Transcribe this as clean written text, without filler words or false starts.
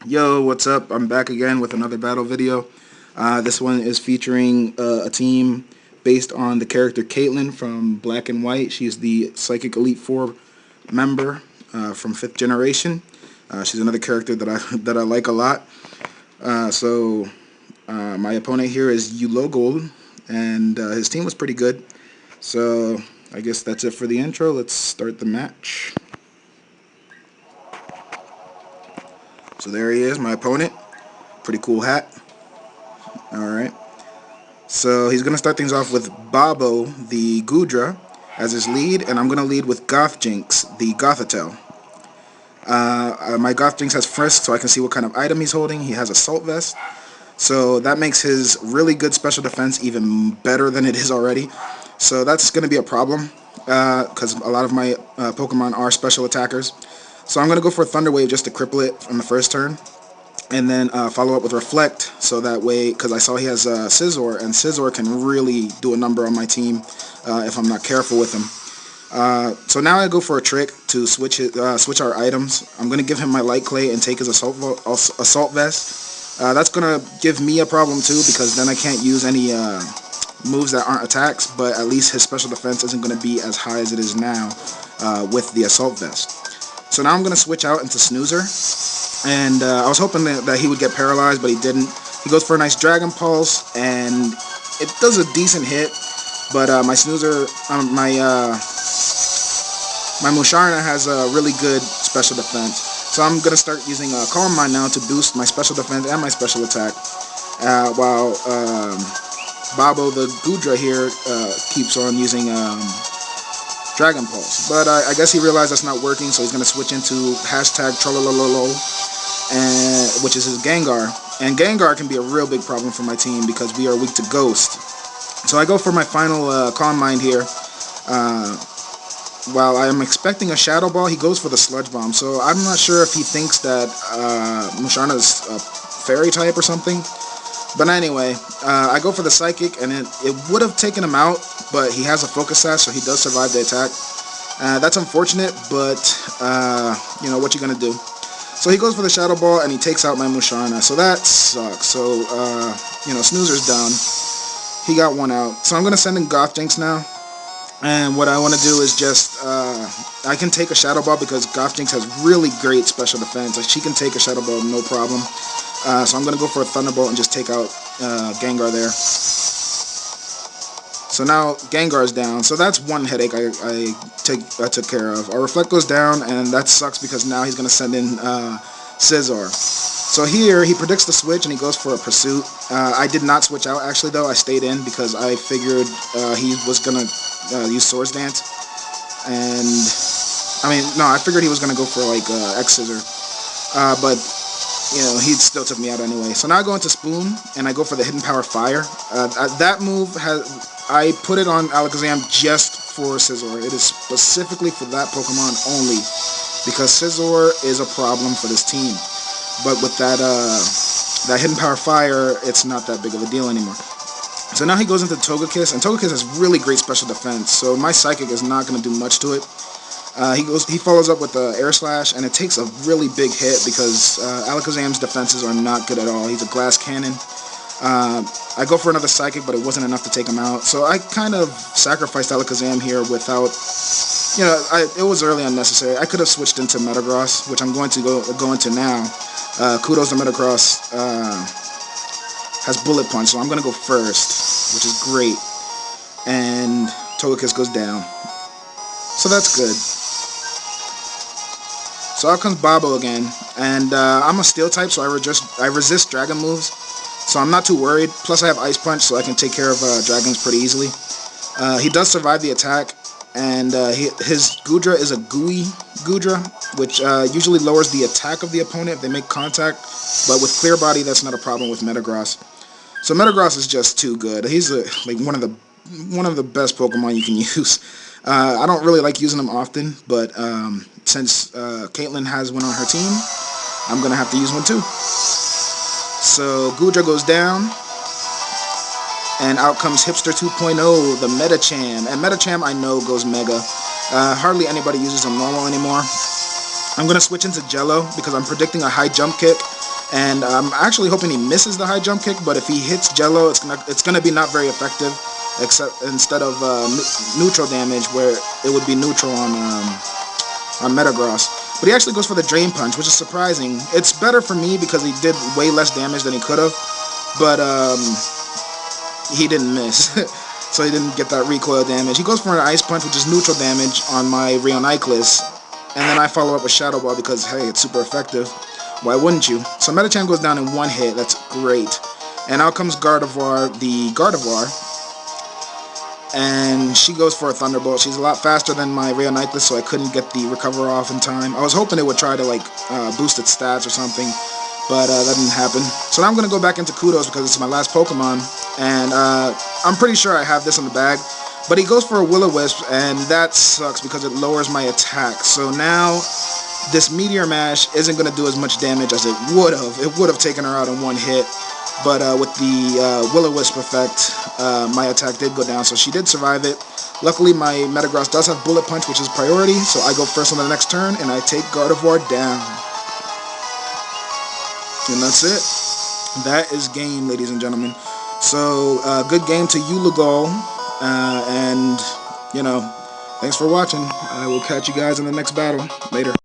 Yo, what's up? I'm back again with another battle video. This one is featuring a team based on the character Caitlyn from Black and White. She's the Psychic Elite Four member from 5th generation. She's another character that I like a lot. My opponent here is Ulogol, and his team was pretty good. So I guess that's it for the intro. Let's start the match. So there he is, my opponent. Pretty cool hat. Alright. So he's going to start things off with Babo, the Gudra, as his lead, and I'm going to lead with GothJinx, the Gothitelle. My GothJinx has Frisk, so I can see what kind of item he's holding. He has Assault Vest, so that makes his really good special defense even better than it is already. So that's going to be a problem, because a lot of my Pokemon are special attackers. So I'm going to go for Thunder Wave just to cripple it on the first turn. And then follow up with Reflect, so that way, because I saw he has Scizor, and Scizor can really do a number on my team if I'm not careful with him. So now I go for a trick to switch our items. I'm going to give him my Light Clay and take his Assault Vest. That's going to give me a problem too, because then I can't use any moves that aren't attacks, but at least his special defense isn't going to be as high as it is now with the Assault Vest. So now I'm going to switch out into Snoozer. And I was hoping that he would get paralyzed, but he didn't. He goes for a nice Dragon Pulse, and it does a decent hit. But my Snoozer, my Musharna has a really good special defense. So I'm going to start using Calm Mind now to boost my special defense and my special attack. While Babo the Gudra here keeps on using Dragon Pulse. But I guess he realized that's not working, so he's going to switch into #Trololololo, which is his Gengar. And Gengar can be a real big problem for my team because we are weak to Ghost. So I go for my final Calm Mind here. While I am expecting a Shadow Ball, he goes for the Sludge Bomb. So I'm not sure if he thinks that Musharna is a Fairy type or something. But anyway, I go for the Psychic, and it would have taken him out, but he has a Focus Sash, so he does survive the attack. That's unfortunate, but, you know, what you gonna do? So he goes for the Shadow Ball, and he takes out my Musharna, so that sucks. So, you know, Snoozer's down. He got one out. So I'm gonna send in GothJinx now, and what I want to do is just, I can take a Shadow Ball because GothJinx has really great special defense. Like, she can take a Shadow Ball, no problem. So I'm going to go for a Thunderbolt and just take out Gengar there. So now Gengar's down. So that's one headache I took care of. Our Reflect goes down, and that sucks because now he's going to send in Scizor. So here, he predicts the switch, and he goes for a Pursuit. I did not switch out, actually, though. I stayed in because I figured he was going to use Swords Dance. And, I mean, no, I figured he was going to go for, like, X-Scissor. But you know, he still took me out anyway. So now I go into Spoon, and I go for the Hidden Power Fire. That move, I put it on Alakazam just for Scizor. It is specifically for that Pokemon only, because Scizor is a problem for this team. But with that Hidden Power Fire, it's not that big of a deal anymore. So now he goes into Togekiss, and Togekiss has really great special defense, so my Psychic is not going to do much to it. He follows up with the Air Slash, and it takes a really big hit because Alakazam's defenses are not good at all. He's a Glass Cannon. I go for another Psychic, but it wasn't enough to take him out. So I kind of sacrificed Alakazam here without, you know, it was really unnecessary. I could have switched into Metagross, which I'm going to go into now. Kudos to Metagross has Bullet Punch, so I'm going to go first, which is great. And Togekiss goes down. So that's good. So out comes Babo again, and I'm a Steel type, so I resist Dragon moves, so I'm not too worried. Plus I have Ice Punch, so I can take care of Dragons pretty easily. He does survive the attack, and his Gudra is a gooey Gudra, which usually lowers the attack of the opponent if they make contact, but with Clear Body, that's not a problem with Metagross. So Metagross is just too good. He's like one of the best Pokemon you can use. I don't really like using them often, but since Caitlyn has one on her team, I'm going to have to use one too. So Gudra goes down, and out comes Hipster 2.0, the Metacham. And Metacham, I know, goes Mega. Hardly anybody uses him normal anymore. I'm going to switch into Jello because I'm predicting a high jump kick. And I'm actually hoping he misses the high jump kick, but if he hits Jello, it's gonna be not very effective, except instead of neutral damage, where it would be neutral on Metagross. But he actually goes for the Drain Punch, which is surprising. It's better for me because he did way less damage than he could have, but he didn't miss. So he didn't get that recoil damage. He goes for an Ice Punch, which is neutral damage on my Rheoniclus, and then I follow up with Shadow Ball because, hey, it's super effective. Why wouldn't you? So Metachan goes down in one hit. That's great. And out comes Gardevoir, the Gardevoir, and she goes for a Thunderbolt. She's a lot faster than my Rheoniclus, so I couldn't get the recover off in time. I was hoping it would try to like boost its stats or something, but that didn't happen. So now I'm going to go back into Kudos because it's my last Pokemon, and I'm pretty sure I have this in the bag. But he goes for a Will-O-Wisp, and that sucks because it lowers my attack. So now this Meteor Mash isn't going to do as much damage as it would have. It would have taken her out in one hit. But with the Will-O-Wisp effect, my attack did go down, so she did survive it. Luckily, my Metagross does have Bullet Punch, which is priority, so I go first on the next turn, and I take Gardevoir down. And that's it. That is game, ladies and gentlemen. So, good game to Ulogol, and, you know, thanks for watching. I will catch you guys in the next battle. Later.